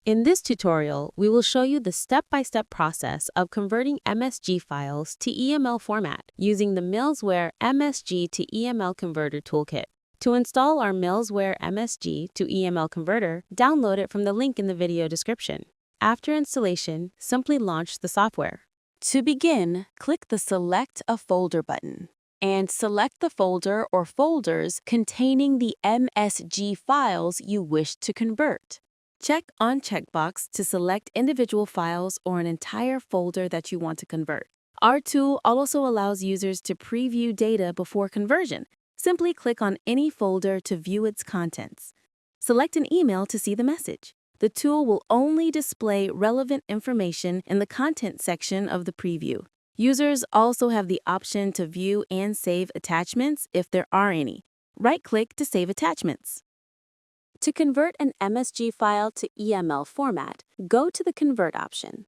In this tutorial, we will show you the step-by-step process of converting MSG files to EML format using the MailsWare MSG to EML Converter Toolkit. To install our MailsWare MSG to EML Converter, download it from the link in the video description. After installation, simply launch the software. To begin, click the Select a Folder button and select the folder or folders containing the MSG files you wish to convert. Check on checkbox to select individual files or an entire folder that you want to convert. Our tool also allows users to preview data before conversion. Simply click on any folder to view its contents. Select an email to see the message. The tool will only display relevant information in the content section of the preview. Users also have the option to view and save attachments if there are any. Right-click to save attachments. To convert an MSG file to EML format, go to the Convert option.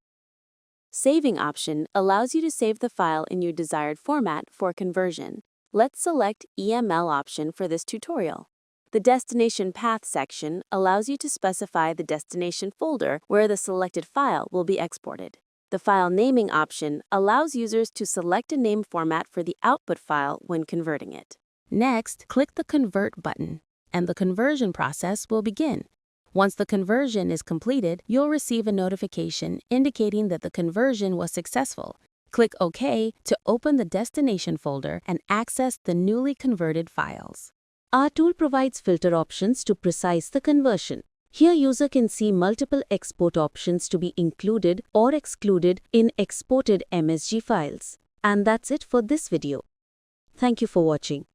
Saving option allows you to save the file in your desired format for conversion. Let's select EML option for this tutorial. The Destination Path section allows you to specify the destination folder where the selected file will be exported. The File Naming option allows users to select a name format for the output file when converting it. Next, click the Convert button, and the conversion process will begin. Once the conversion is completed, you'll receive a notification indicating that the conversion was successful. Click OK to open the destination folder and access the newly converted files. Our tool provides filter options to precise the conversion. Here, user can see multiple export options to be included or excluded in exported MSG files. And that's it for this video. Thank you for watching.